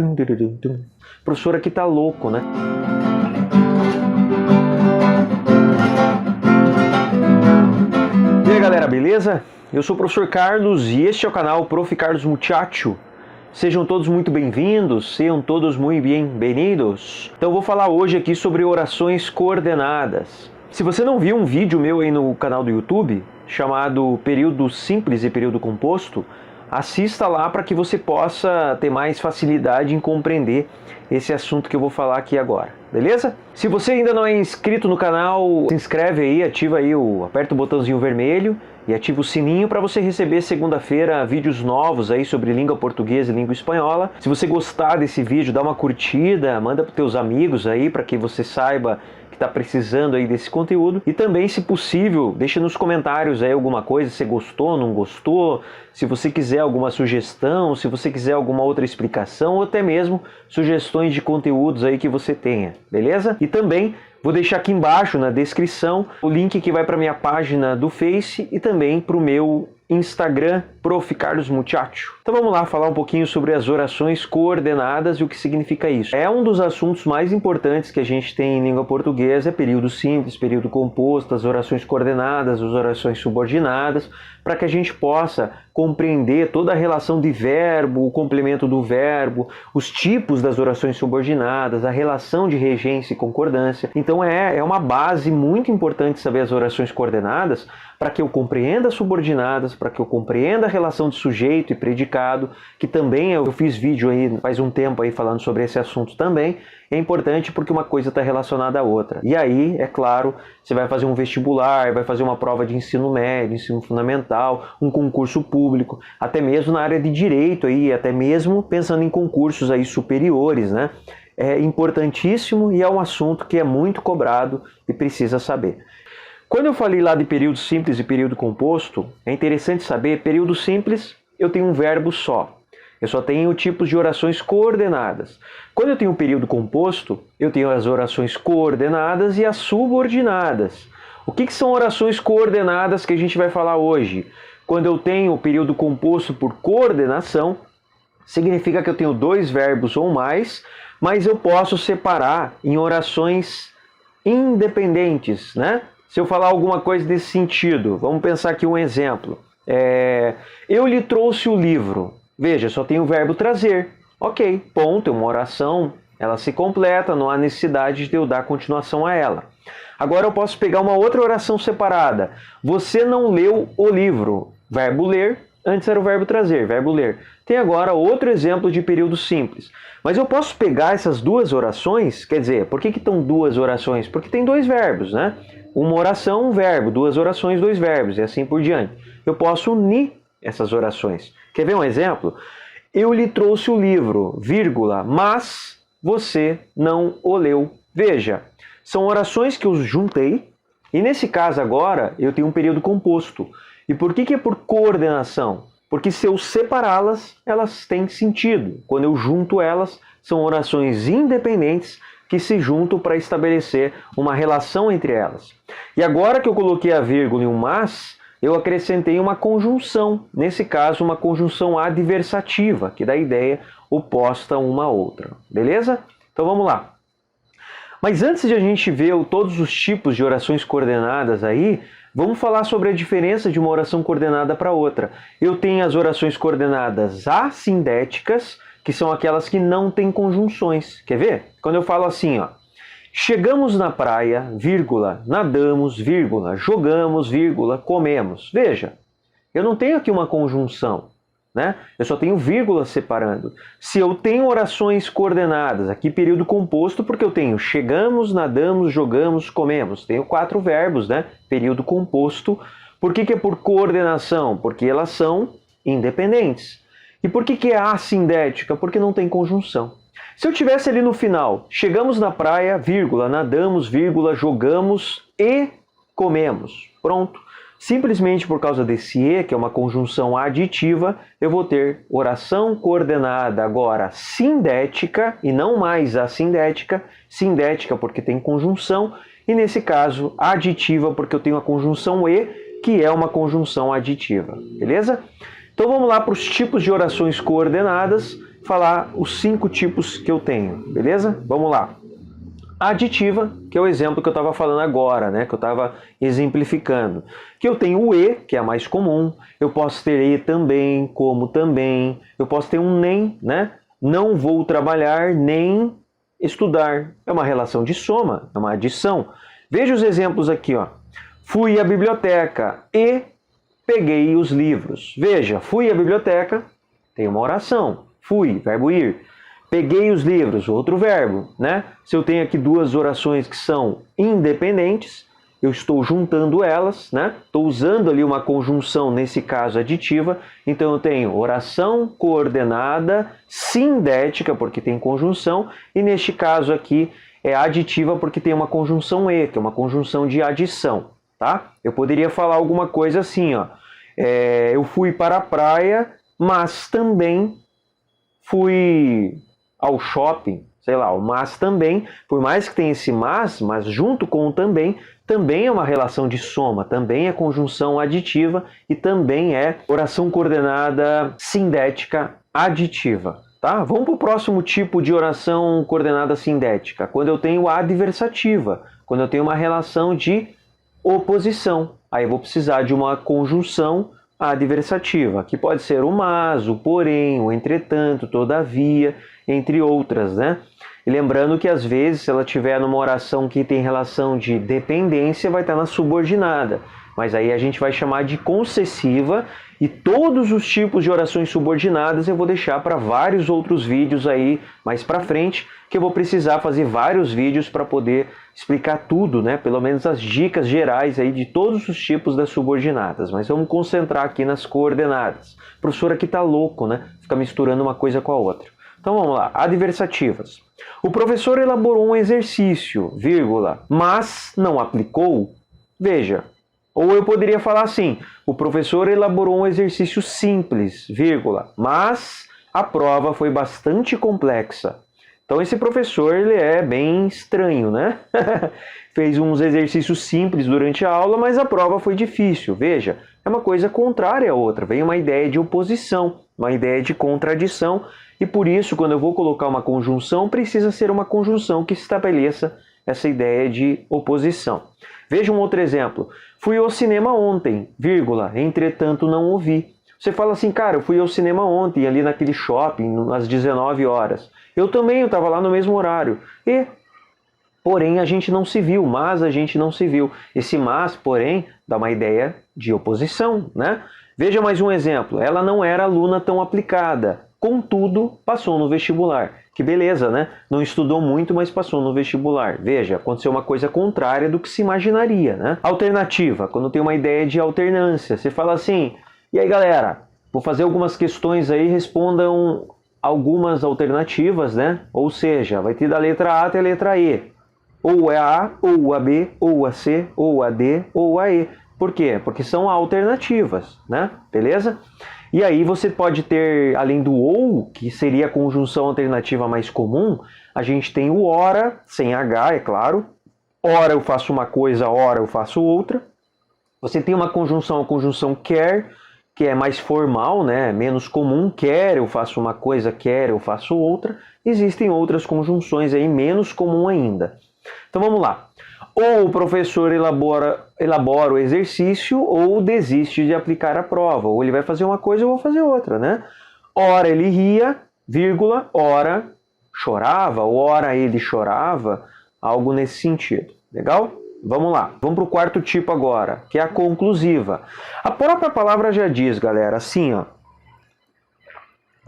O professor aqui tá louco, né? E aí galera, beleza? Eu sou o professor Carlos e este é o canal Prof. Carlos Muchacho. Sejam todos muito bem-vindos, sejam todos muito bem-vindos. Então eu vou falar hoje aqui sobre orações coordenadas. Se você não viu um vídeo meu aí no canal do YouTube, chamado Período Simples e Período Composto, assista lá para que você possa ter mais facilidade em compreender esse assunto que eu vou falar aqui agora, beleza? Se você ainda não é inscrito no canal, se inscreve aí, aperta o botãozinho vermelho e ativa o sininho para você receber segunda-feira vídeos novos aí sobre língua portuguesa e língua espanhola. Se você gostar desse vídeo, dá uma curtida, manda para os teus amigos aí para que você saiba está precisando aí desse conteúdo. E também, se possível, deixa nos comentários aí alguma coisa, se gostou, não gostou, se você quiser alguma sugestão, se você quiser alguma outra explicação ou até mesmo sugestões de conteúdos aí que você tenha, beleza? E também vou deixar aqui embaixo na descrição o link que vai para minha página do Face e também para o meu Instagram, Prof. Carlos Muchacho. Então vamos lá falar um pouquinho sobre as orações coordenadas e o que significa isso. É um dos assuntos mais importantes que a gente tem em língua portuguesa, é período simples, período composto, as orações coordenadas, as orações subordinadas, para que a gente possa compreender toda a relação de verbo, o complemento do verbo, os tipos das orações subordinadas, a relação de regência e concordância. Então é uma base muito importante saber as orações coordenadas para que eu compreenda as subordinadas, para que eu compreenda a relação de sujeito e predicado, que também eu fiz vídeo aí faz um tempo aí falando sobre esse assunto também. É importante porque uma coisa está relacionada à outra. E aí, é claro, você vai fazer um vestibular, vai fazer uma prova de ensino médio, ensino fundamental, um concurso público, até mesmo na área de direito aí, até mesmo pensando em concursos aí superiores, né? É importantíssimo e é um assunto que é muito cobrado e precisa saber. Quando eu falei lá de período simples e período composto, é interessante saber, período simples eu tenho um verbo só. Eu só tenho tipos de orações coordenadas. Quando eu tenho um período composto, eu tenho as orações coordenadas e as subordinadas. O que são orações coordenadas que a gente vai falar hoje? Quando eu tenho o período composto por coordenação, significa que eu tenho dois verbos ou mais, mas eu posso separar em orações independentes, né? Se eu falar alguma coisa desse sentido, vamos pensar aqui um exemplo. Eu lhe trouxe o livro. Veja, só tem o verbo trazer. Ok, ponto, é uma oração, ela se completa, não há necessidade de eu dar continuação a ela. Agora eu posso pegar uma outra oração separada. Você não leu o livro. Verbo ler, antes era o verbo trazer, verbo ler. Tem agora outro exemplo de período simples. Mas eu posso pegar essas duas orações, quer dizer, por que estão duas orações? Porque tem dois verbos, né? Uma oração, um verbo, duas orações, dois verbos, e assim por diante. Eu posso unir essas orações. Quer ver um exemplo? Eu lhe trouxe o livro, vírgula, mas você não o leu. Veja, são orações que eu juntei, e nesse caso agora eu tenho um período composto. E por que é por coordenação? Porque se eu separá-las, elas têm sentido. Quando eu junto elas, são orações independentes que se juntam para estabelecer uma relação entre elas. E agora que eu coloquei a vírgula e um mas, eu acrescentei uma conjunção, nesse caso uma conjunção adversativa, que dá ideia oposta a uma outra, beleza? Então vamos lá. Mas antes de a gente ver todos os tipos de orações coordenadas aí, vamos falar sobre a diferença de uma oração coordenada para outra. Eu tenho as orações coordenadas assindéticas, que são aquelas que não têm conjunções. Quer ver? Quando eu falo assim, ó, chegamos na praia, vírgula, nadamos, vírgula, jogamos, vírgula, comemos. Veja, eu não tenho aqui uma conjunção, né? Eu só tenho vírgula separando. Se eu tenho orações coordenadas, aqui período composto, porque eu tenho chegamos, nadamos, jogamos, comemos. Tenho 4 verbos, né? Período composto. Por que é por coordenação? Porque elas são independentes. E por que é assindética? Porque não tem conjunção. Se eu tivesse ali no final, chegamos na praia, vírgula, nadamos, vírgula, jogamos e comemos. Pronto. Simplesmente por causa desse e, que é uma conjunção aditiva, eu vou ter oração coordenada agora sindética e não mais assindética. Sindética porque tem conjunção e nesse caso aditiva porque eu tenho a conjunção e, que é uma conjunção aditiva. Beleza? Então vamos lá para os tipos de orações coordenadas. falar os 5 tipos que eu tenho, beleza? Vamos lá. A aditiva, que é o exemplo que eu estava falando agora, né? Que eu estava exemplificando. Que eu tenho o e, que é a mais comum. Eu posso ter e também, como também. Eu posso ter um nem, né? Não vou trabalhar, nem estudar. É uma relação de soma, é uma adição. Veja os exemplos aqui, ó. Fui à biblioteca e peguei os livros. Veja, fui à biblioteca, tem uma oração. Fui, verbo ir. Peguei os livros, outro verbo, né? Se eu tenho aqui 2 orações que são independentes, eu estou juntando elas, né? Estou usando ali uma conjunção, nesse caso aditiva. Então eu tenho oração coordenada sindética, porque tem conjunção, e neste caso aqui é aditiva porque tem uma conjunção e, que é uma conjunção de adição, tá? Eu poderia falar alguma coisa assim, ó. Eu fui para a praia, mas também fui ao shopping, sei lá, o mas também, por mais que tenha esse mas junto com o também é uma relação de soma, também é conjunção aditiva e também é oração coordenada sindética aditiva, tá? Vamos para o próximo tipo de oração coordenada sindética, quando eu tenho a adversativa, quando eu tenho uma relação de oposição, aí eu vou precisar de uma conjunção adversativa, que pode ser o mas, o porém, o entretanto, todavia, entre outras, né? E lembrando que às vezes, se ela tiver numa oração que tem relação de dependência, vai estar na subordinada. Mas aí a gente vai chamar de concessiva, e todos os tipos de orações subordinadas eu vou deixar para vários outros vídeos aí mais para frente, que eu vou precisar fazer vários vídeos para poder explicar tudo, né? Pelo menos as dicas gerais aí de todos os tipos das subordinadas. Mas vamos concentrar aqui nas coordenadas. O professor aqui tá louco, né? Fica misturando uma coisa com a outra. Então vamos lá, adversativas. O professor elaborou um exercício, vírgula, mas não aplicou. Veja, ou eu poderia falar assim, o professor elaborou um exercício simples, vírgula, mas a prova foi bastante complexa. Então esse professor, ele é bem estranho, né? Fez uns exercícios simples durante a aula, mas a prova foi difícil. Veja, é uma coisa contrária à outra. Vem uma ideia de oposição, uma ideia de contradição. E por isso, quando eu vou colocar uma conjunção, precisa ser uma conjunção que estabeleça essa ideia de oposição. Veja um outro exemplo. Fui ao cinema ontem, vírgula, entretanto não ouvi. Você fala assim, cara, eu fui ao cinema ontem, ali naquele shopping, às 19 horas. Eu também, eu estava lá no mesmo horário. Porém, a gente não se viu, mas a gente não se viu. Esse mas, porém, dá uma ideia de oposição, né? Veja mais um exemplo. Ela não era aluna tão aplicada. Contudo, passou no vestibular. Que beleza, né? Não estudou muito, mas passou no vestibular. Veja, aconteceu uma coisa contrária do que se imaginaria, né? Alternativa, quando tem uma ideia de alternância. Você fala assim, e aí galera, vou fazer algumas questões aí, respondam algumas alternativas, né? Ou seja, vai ter da letra A até a letra E. Ou é a A, ou a B, ou a C, ou a D, ou a E. Por quê? Porque são alternativas, né? Beleza? E aí você pode ter, além do ou, que seria a conjunção alternativa mais comum, a gente tem o ora, sem H, é claro. Ora eu faço uma coisa, ora eu faço outra. Você tem uma conjunção, a conjunção quer, que é mais formal, né? Menos comum. Quer eu faço uma coisa, quer eu faço outra. Existem outras conjunções aí menos comum ainda. Então vamos lá. Ou o professor elabora o exercício ou desiste de aplicar a prova. Ou ele vai fazer uma coisa ou eu vou fazer outra, né? Ora ele ria, vírgula, ora chorava, ora ele chorava, algo nesse sentido. Legal? Vamos lá. Vamos para o quarto tipo agora, que é a conclusiva. A própria palavra já diz, galera, assim, ó.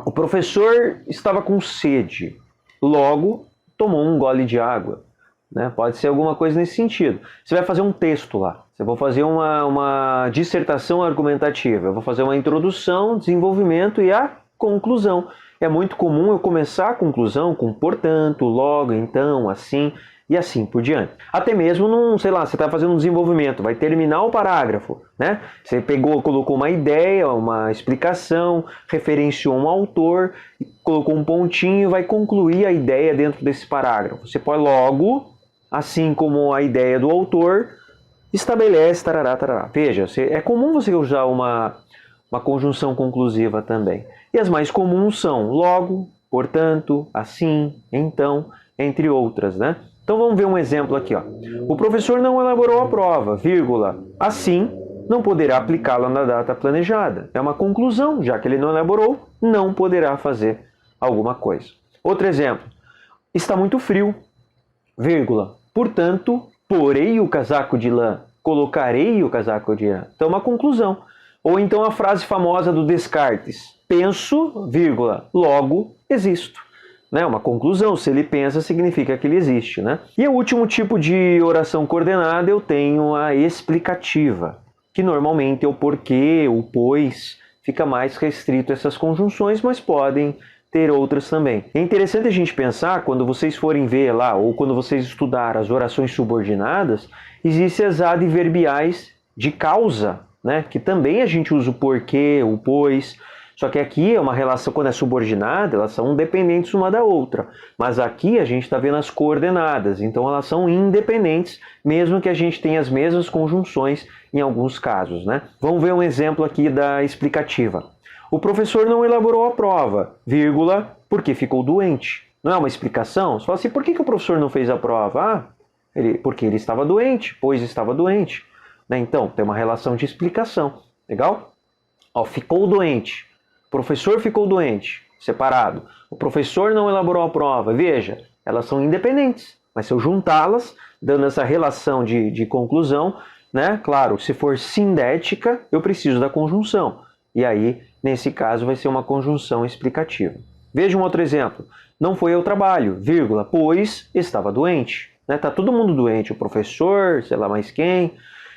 O professor estava com sede, logo tomou um gole de água. Né? Pode ser alguma coisa nesse sentido. Você vai fazer um texto lá. Você vai fazer uma dissertação argumentativa. Eu vou fazer uma introdução, desenvolvimento e a conclusão. É muito comum eu começar a conclusão com portanto, logo, então, assim e assim por diante. Até mesmo num, sei lá, você está fazendo um desenvolvimento, vai terminar o parágrafo, né? Você colocou uma ideia, uma explicação, referenciou um autor, colocou um pontinho e vai concluir a ideia dentro desse parágrafo. Você põe logo, assim como a ideia do autor, estabelece, tarará, tarará. Veja, é comum você usar uma conjunção conclusiva também. E as mais comuns são logo, portanto, assim, então, entre outras, né? Então vamos ver um exemplo aqui, ó. O professor não elaborou a prova, vírgula, assim, não poderá aplicá-la na data planejada. É uma conclusão, já que ele não elaborou, não poderá fazer alguma coisa. Outro exemplo. Está muito frio, vírgula, portanto, porei o casaco de lã, colocarei o casaco de lã. Então, uma conclusão. Ou então a frase famosa do Descartes. Penso, vírgula, logo existo. Né? Uma conclusão. Se ele pensa, significa que ele existe. Né? E o último tipo de oração coordenada, eu tenho a explicativa, que normalmente é o porquê, o pois, fica mais restrito a essas conjunções, mas podem ter outras também. É interessante a gente pensar, quando vocês forem ver lá, ou quando vocês estudar as orações subordinadas, existem as adverbiais de causa, né? Que também a gente usa o porquê, o pois, só que aqui é uma relação, quando é subordinada, elas são dependentes uma da outra. Mas aqui a gente está vendo as coordenadas, então elas são independentes, mesmo que a gente tenha as mesmas conjunções em alguns casos, né? Vamos ver um exemplo aqui da explicativa. O professor não elaborou a prova, vírgula, porque ficou doente. Não é uma explicação? Você fala assim, por que o professor não fez a prova? Porque ele estava doente, pois estava doente. Né? Então, tem uma relação de explicação. Legal? Ó, ficou doente. O professor ficou doente, separado. O professor não elaborou a prova. Veja, elas são independentes. Mas se eu juntá-las, dando essa relação de conclusão, né? Claro, se for sindética, eu preciso da conjunção. E aí, nesse caso, vai ser uma conjunção explicativa. Veja um outro exemplo. Não foi ao trabalho, vírgula, pois estava doente. Tá todo mundo doente, o professor, sei lá mais quem.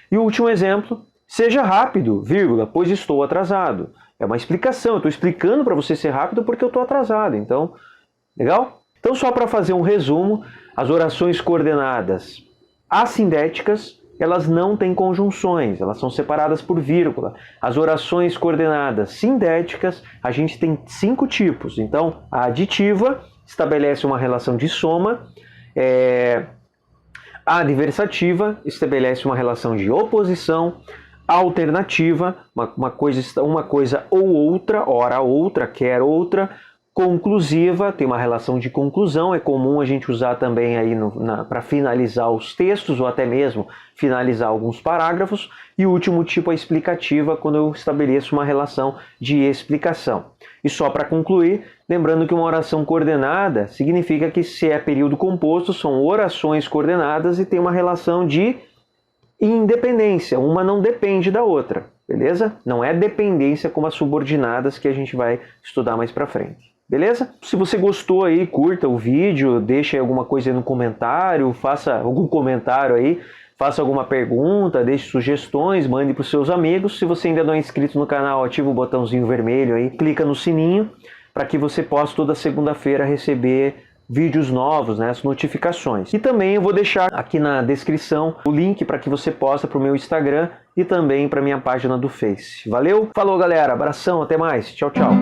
E o último exemplo, seja rápido, vírgula, pois estou atrasado. É uma explicação, eu estou explicando para você ser rápido porque eu estou atrasado. Então, legal? Então, só para fazer um resumo, as orações coordenadas assindéticas, elas não têm conjunções, elas são separadas por vírgula. As orações coordenadas sindéticas, a gente tem 5 tipos. Então, a aditiva estabelece uma relação de soma, a adversativa estabelece uma relação de oposição, a alternativa, uma coisa ou outra, ora outra, quer outra. Conclusiva, tem uma relação de conclusão, é comum a gente usar também aí para finalizar os textos ou até mesmo finalizar alguns parágrafos. E o último tipo é explicativa, quando eu estabeleço uma relação de explicação. E só para concluir, lembrando que uma oração coordenada significa que se é período composto, são orações coordenadas e tem uma relação de independência, uma não depende da outra, beleza? Não é dependência como as subordinadas que a gente vai estudar mais para frente. Beleza? Se você gostou aí, curta o vídeo, deixa aí alguma coisa aí no comentário, faça algum comentário aí, faça alguma pergunta, deixe sugestões, mande para os seus amigos. Se você ainda não é inscrito no canal, ativa o botãozinho vermelho aí, clica no sininho para que você possa toda segunda-feira receber vídeos novos, né, as notificações. E também eu vou deixar aqui na descrição o link para que você possa para o meu Instagram e também para minha página do Face. Valeu? Falou, galera. Abração, até mais. Tchau, tchau.